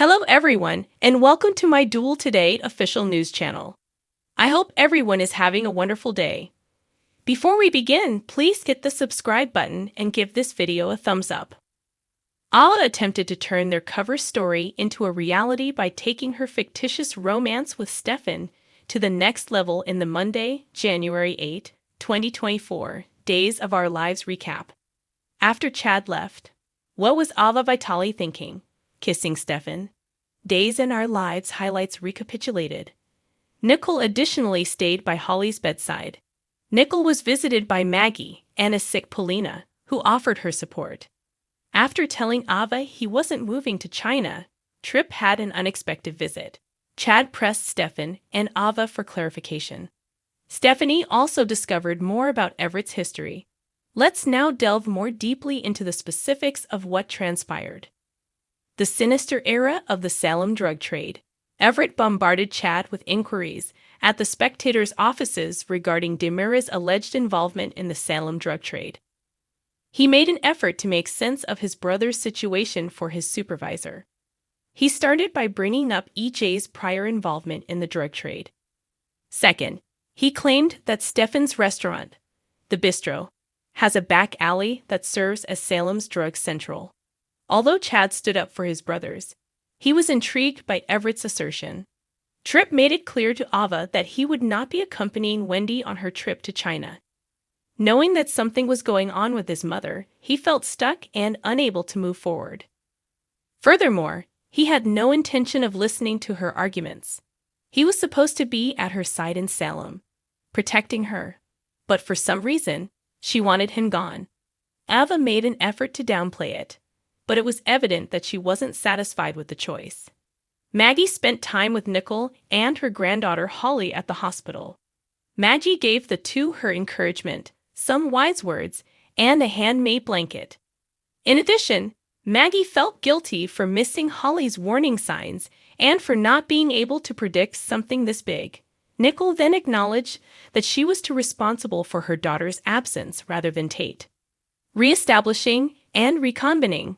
Hello everyone, and welcome to my Duel Today official news channel. I hope everyone is having a wonderful day. Before we begin, please hit the subscribe button and give this video a thumbs up. Ala attempted to turn their cover story into a reality by taking her fictitious romance with Stefan to the next level in the Monday, January 8, 2024, Days of Our Lives recap. After Chad left, what was Ava Vitali thinking? Kissing Stefan? Days in Our Lives highlights recapitulated. Nicole additionally stayed by Holly's bedside. Nicole was visited by Maggie and a sick Polina, who offered her support. After telling Ava he wasn't moving to China, Tripp had an unexpected visit. Chad pressed Stefan and Ava for clarification. Stephanie also discovered more about Everett's history. Let's now delve more deeply into the specifics of what transpired. The sinister era of the Salem drug trade. Everett bombarded Chad with inquiries at the Spectator's offices regarding Demira's alleged involvement in the Salem drug trade. He made an effort to make sense of his brother's situation for his supervisor. He started by bringing up EJ's prior involvement in the drug trade. Second, he claimed that Stefan's restaurant, the Bistro, has a back alley that serves as Salem's drug central. Although Chad stood up for his brothers, he was intrigued by Everett's assertion. Tripp made it clear to Ava that he would not be accompanying Wendy on her trip to China. Knowing that something was going on with his mother, he felt stuck and unable to move forward. Furthermore, he had no intention of listening to her arguments. He was supposed to be at her side in Salem, protecting her. But for some reason, she wanted him gone. Ava made an effort to downplay it, but it was evident that she wasn't satisfied with the choice. Maggie spent time with Nicole and her granddaughter Holly at the hospital. Maggie gave the two her encouragement, some wise words, and a handmade blanket. In addition, Maggie felt guilty for missing Holly's warning signs and for not being able to predict something this big. Nicole then acknowledged that she was too responsible for her daughter's absence rather than Tate. Reestablishing and recombining.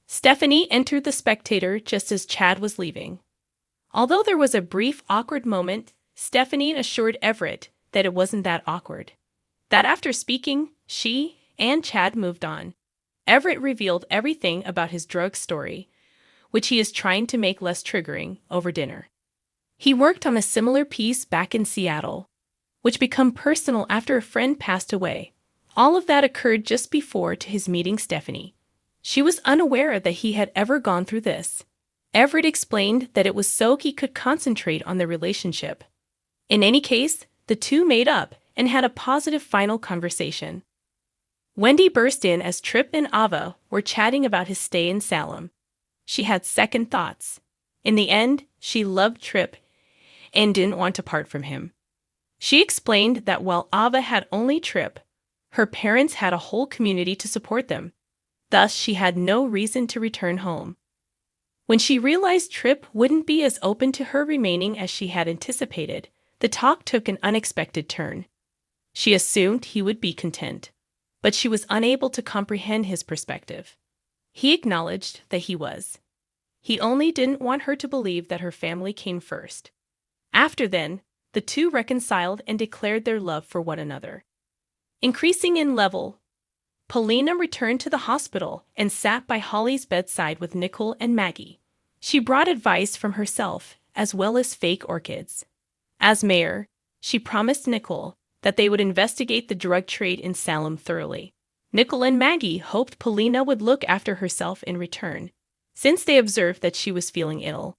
Stephanie entered the Spectator just as Chad was leaving. Although there was a brief awkward moment, Stephanie assured Everett that it wasn't that awkward. That after speaking, she and Chad moved on. Everett revealed everything about his drug story, which he is trying to make less triggering, over dinner. He worked on a similar piece back in Seattle, which became personal after a friend passed away. All of that occurred just before to his meeting Stephanie. She was unaware that he had ever gone through this. Everett explained that it was so he could concentrate on the relationship. In any case, the two made up and had a positive final conversation. Wendy burst in as Tripp and Ava were chatting about his stay in Salem. She had second thoughts. In the end, she loved Tripp and didn't want to part from him. She explained that while Ava had only Tripp, her parents had a whole community to support them. Thus, she had no reason to return home. When she realized Tripp wouldn't be as open to her remaining as she had anticipated, the talk took an unexpected turn. She assumed he would be content, but she was unable to comprehend his perspective. He acknowledged that he was. He only didn't want her to believe that her family came first. After then, the two reconciled and declared their love for one another. Increasing in level, Polina returned to the hospital and sat by Holly's bedside with Nicole and Maggie. She brought advice from herself, as well as fake orchids. As mayor, she promised Nicole that they would investigate the drug trade in Salem thoroughly. Nicole and Maggie hoped Polina would look after herself in return, since they observed that she was feeling ill.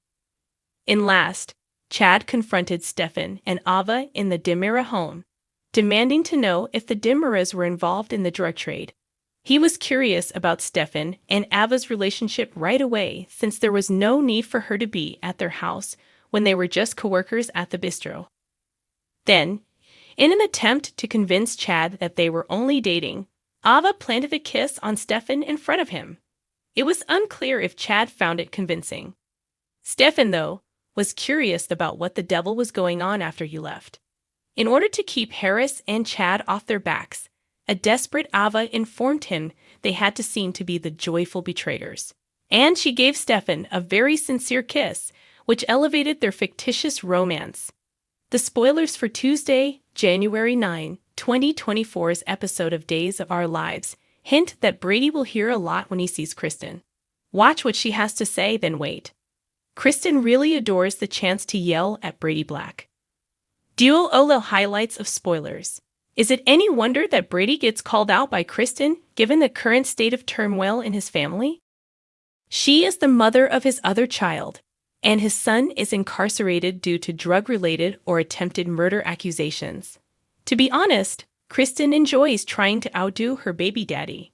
In last, Chad confronted Stefan and Ava in the Demira home, demanding to know if the Demiras were involved in the drug trade. He was curious about Stefan and Ava's relationship right away, since there was no need for her to be at their house when they were just coworkers at the bistro. Then, in an attempt to convince Chad that they were only dating, Ava planted a kiss on Stefan in front of him. It was unclear if Chad found it convincing. Stefan, though, was curious about what the devil was going on after you left. In order to keep Harris and Chad off their backs, a desperate Ava informed him they had to seem to be the joyful betrayers. And she gave Stefan a very sincere kiss, which elevated their fictitious romance. The spoilers for Tuesday, January 9, 2024's episode of Days of Our Lives hint that Brady will hear a lot when he sees Kristen. Watch what she has to say, then wait. Kristen really adores the chance to yell at Brady Black. Duo Olo highlights of spoilers. Is it any wonder that Brady gets called out by Kristen, given the current state of turmoil in his family? She is the mother of his other child, and his son is incarcerated due to drug-related or attempted murder accusations. To be honest, Kristen enjoys trying to outdo her baby daddy.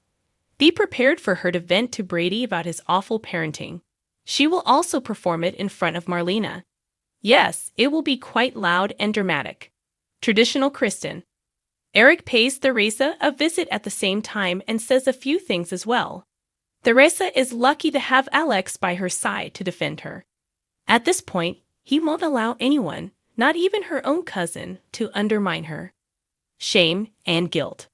Be prepared for her to vent to Brady about his awful parenting. She will also perform it in front of Marlena. Yes, it will be quite loud and dramatic. Traditional Kristen. Eric pays Theresa a visit at the same time and says a few things as well. Theresa is lucky to have Alex by her side to defend her. At this point, he won't allow anyone, not even her own cousin, to undermine her. Shame and guilt.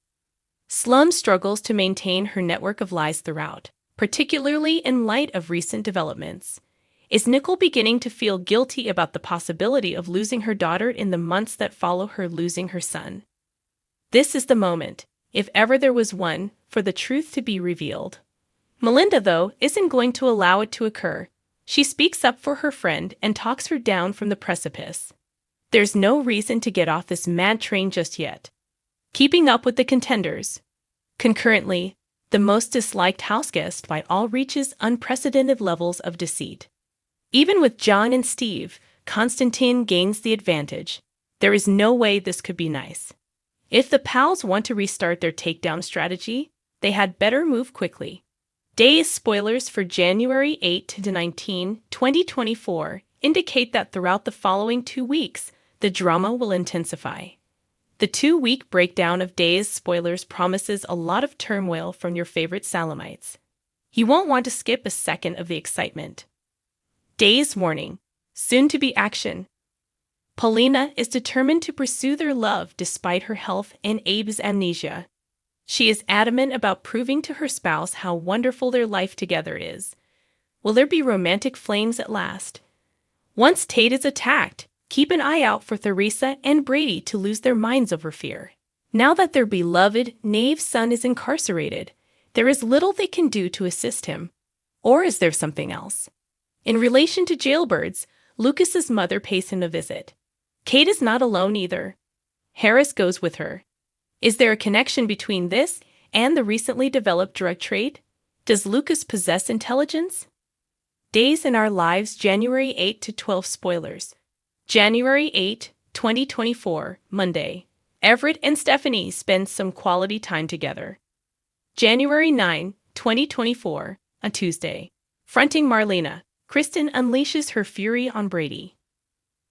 Slum struggles to maintain her network of lies throughout, particularly in light of recent developments. Is Nicole beginning to feel guilty about the possibility of losing her daughter in the months that follow her losing her son? This is the moment, if ever there was one, for the truth to be revealed. Melinda, though, isn't going to allow it to occur. She speaks up for her friend and talks her down from the precipice. There's no reason to get off this mad train just yet. Keeping up with the contenders. Concurrently, the most disliked houseguest by all reaches unprecedented levels of deceit. Even with John and Steve, Constantine gains the advantage. There is no way this could be nice. If the pals want to restart their takedown strategy, they had better move quickly. Days spoilers for January 8 to 19, 2024 indicate that throughout the following 2 weeks, the drama will intensify. The 2-week breakdown of Days spoilers promises a lot of turmoil from your favorite Salamites. You won't want to skip a second of the excitement. Days warning. Soon to be action. Paulina is determined to pursue their love despite her health and Abe's amnesia. She is adamant about proving to her spouse how wonderful their life together is. Will there be romantic flames at last? Once Tate is attacked, keep an eye out for Theresa and Brady to lose their minds over fear. Now that their beloved Nave's son is incarcerated, there is little they can do to assist him. Or is there something else? In relation to jailbirds, Lucas's mother pays him a visit. Kate is not alone either. Harris goes with her. Is there a connection between this and the recently developed drug trade? Does Lucas possess intelligence? Days in Our Lives, January 8 to 12 spoilers. January 8, 2024, Monday. Everett and Stephanie spend some quality time together. January 9, 2024, a Tuesday. Fronting Marlena, Kristen unleashes her fury on Brady.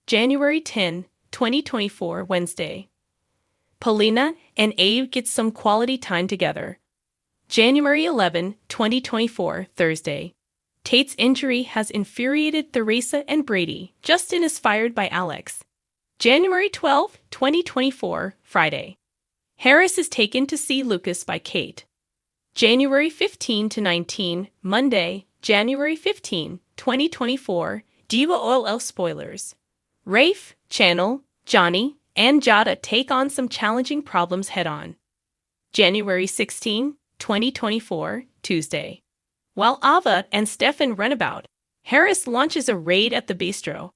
January 10, 2024, Wednesday. Paulina and Abe get some quality time together. January 11, 2024, Thursday. Tate's injury has infuriated Theresa and Brady. Justin is fired by Alex. January 12, 2024, Friday. Harris is taken to see Lucas by Kate. January 15 to 19, Monday, January 15, 2024, DUOL spoilers. Rafe, Channel, Johnny, and Jada take on some challenging problems head-on. January 16, 2024, Tuesday. While Ava and Stefan run about, Harris launches a raid at the bistro.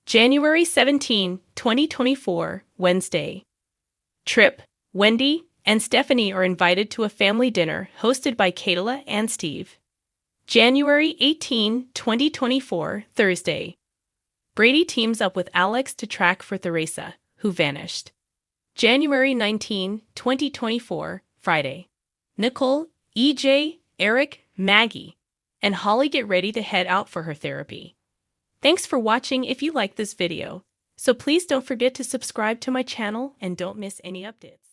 January 17, 2024, Wednesday. Trip, Wendy, and Stephanie are invited to a family dinner hosted by Kayla and Steve. January 18, 2024, Thursday. Brady teams up with Alex to track for Theresa, who vanished. January 19, 2024, Friday. Nicole, EJ, Eric, Maggie, and Holly get ready to head out for her therapy. Thanks for watching if you like this video, so please don't forget to subscribe to my channel and don't miss any updates.